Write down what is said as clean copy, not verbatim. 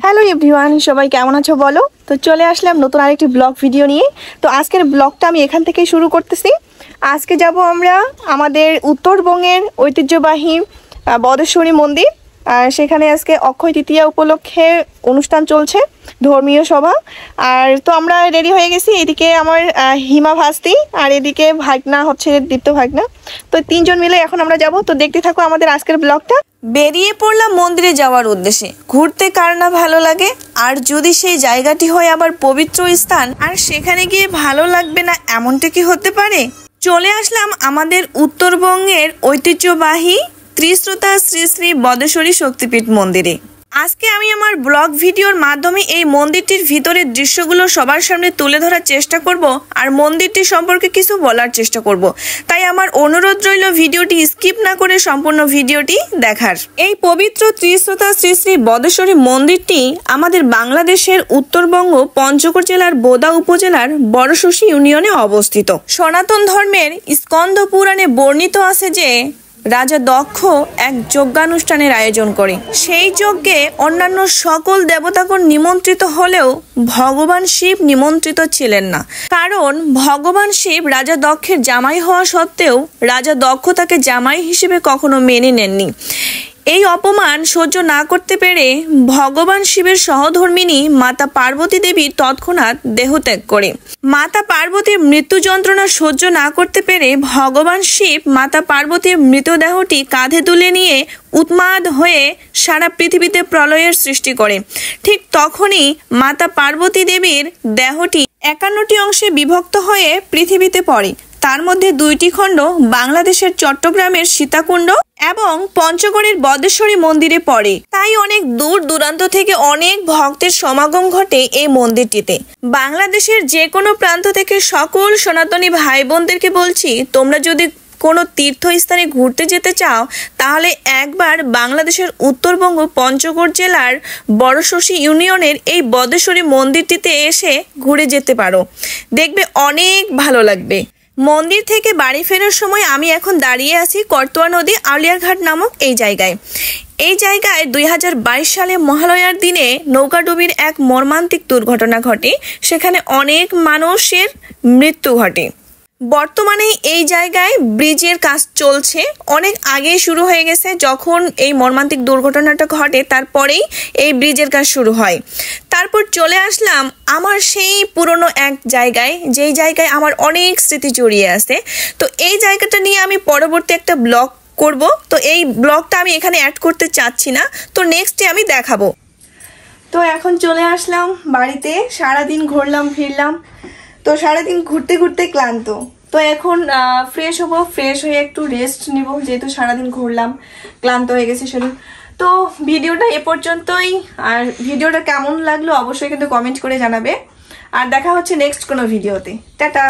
Hello everyone, সবাই কেমন আছো বলো। তো চলে আসলাম নতুন আরেকটি ব্লগ ভিডিও নিয়ে। তো আজকের ব্লগটা আমি এখান থেকেই শুরু করতেছি। আজকে যাব আমরা আমাদের উত্তরবঙ্গের ঐতিহ্যবাহী বদেশ্বরী মন্দির। আর সেখানে আজকে অক্ষয় তৃতীয়া উপলক্ষে অনুষ্ঠান চলছে, ধর্মীয় সভা। আর তো আমরা রেডি হয়ে গেছি। এদিকে আমার হিমা ভাস্তি, আর এদিকে ভাগনা হচ্ছে দীপ্ত ভাগনা। তো তিনজন মিলে এখন আমরা যাব। তো দেখতে থাকো আমাদের আজকের ব্লগটা। বেরিয়ে পড়লাম মন্দিরে যাওয়ার উদ্দেশ্যে। ঘুরতে কার না ভালো লাগে, আর যদি সেই জায়গাটি হয় আবার পবিত্র স্থান, আর সেখানে গিয়ে ভালো লাগবে না এমনটা কি হতে পারে। চলে আসলাম আমাদের উত্তরবঙ্গের ঐতিহ্যবাহী ত্রিশ্রোতা শ্রী শ্রী বদেশ্বরী শক্তিপীঠ মন্দিরে। আজকে আমি আমার ব্লগ ভিডিওর মাধ্যমে এই মন্দিরটির ভিতরের দৃশ্যগুলো সবার সামনে তুলে ধরার চেষ্টা করব, আর মন্দিরটি সম্পর্কে কিছু বলার চেষ্টা করব। তাই আমার অনুরোধ রইল ভিডিওটি স্কিপ না করে সম্পূর্ণ ভিডিওটি দেখার। এই পবিত্র ত্রিশ্রোতা শ্রী শ্রী বদেশ্বরী মন্দিরটি আমাদের বাংলাদেশের উত্তরবঙ্গ পঞ্চগড় জেলার বোদা উপজেলার বড়শশী ইউনিয়নে অবস্থিত। সনাতন ধর্মের স্কন্দ পুরাণে বর্ণিত আছে যে রাজা দক্ষ এক যজ্ঞানুষ্ঠানের আয়োজন করে। সেই যজ্ঞে অন্যান্য সকল দেবতাগণ নিমন্ত্রিত হলেও ভগবান শিব নিমন্ত্রিত ছিলেন না। কারণ ভগবান শিব রাজা দক্ষের জামাই হওয়া সত্ত্বেও রাজা দক্ষ তাকে জামাই হিসেবে কখনো মেনে নেননি। এই অপমান সহ্য না করতে পেরে ভগবান শিবের সহধর্মিণী মাতা পার্বতী দেবী তৎক্ষণাৎ দেহত্যাগ করে। মাতা পার্বতীর মৃত্যু যন্ত্রণা সহ্য না করতে পেরে ভগবান শিব মাতা পার্বতীর মৃতদেহটি কাঁধে তুলে নিয়ে উন্মাদ হয়ে সারা পৃথিবীতে প্রলয়ের সৃষ্টি করে। ঠিক তখনই মাতা পার্বতী দেবীর দেহটি 51টি অংশে বিভক্ত হয়ে পৃথিবীতে পড়ে। তার মধ্যে 2টি খণ্ড বাংলাদেশের চট্টগ্রামের সীতাকুণ্ড এবং পঞ্চগড়ের বদেশ্বরী মন্দিরে পড়ে। তাই অনেক দূর দূরান্ত থেকে অনেক ভক্তের সমাগম ঘটে এই মন্দিরটিতে। বাংলাদেশের যে কোনো প্রান্ত থেকে সকল সনাতনী ভাই বোনদেরকে বলছি, তোমরা যদি কোনো তীর্থস্থানে ঘুরতে যেতে চাও তাহলে একবার বাংলাদেশের উত্তরবঙ্গ পঞ্চগড় জেলার বড়শশী ইউনিয়নের এই বদেশ্বরী মন্দিরটিতে এসে ঘুরে যেতে পারো। দেখবে অনেক ভালো লাগবে। মন্দির থেকে বাড়ি ফেরার সময় আমি এখন দাঁড়িয়ে আছি করতোয়া নদী আউলিয়ারঘাট নামক এই জায়গায়। এই জায়গায় 2022 সালে মহালয়ার দিনে নৌকাডুবির এক মর্মান্তিক দুর্ঘটনা ঘটে। সেখানে অনেক মানুষের মৃত্যু ঘটে। বর্তমানে এই জায়গায় ব্রিজের কাজ চলছে, অনেক আগেই শুরু হয়ে গেছে। যখন এই মর্মান্তিক দুর্ঘটনাটা ঘটে তারপরেই এই ব্রিজের কাজ শুরু হয়। তারপর চলে আসলাম আমার সেই পুরনো এক জায়গায়, যেই জায়গায় আমার অনেক স্মৃতি জড়িয়ে আছে। তো এই জায়গাটা নিয়ে আমি পরবর্তী একটা ব্লগ করব। তো এই ব্লগটা আমি এখানে অ্যাড করতে চাচ্ছি না, তো নেক্সটে আমি দেখাবো। তো এখন চলে আসলাম বাড়িতে। সারাদিন ঘুরলাম ফিরলাম, তো সারাদিন ঘুরতে ঘুরতে ক্লান্ত। তো এখন ফ্রেশ হবো, ফ্রেশ হয়ে একটু রেস্ট নিব, যেহেতু সারাদিন ঘুরলাম, ক্লান্ত হয়ে গেছে শরীর। তো ভিডিওটা এ পর্যন্তই। আর ভিডিওটা কেমন লাগলো অবশ্যই কিন্তু কমেন্ট করে জানাবে। আর দেখা হচ্ছে নেক্সট কোনো ভিডিওতে। টাটা।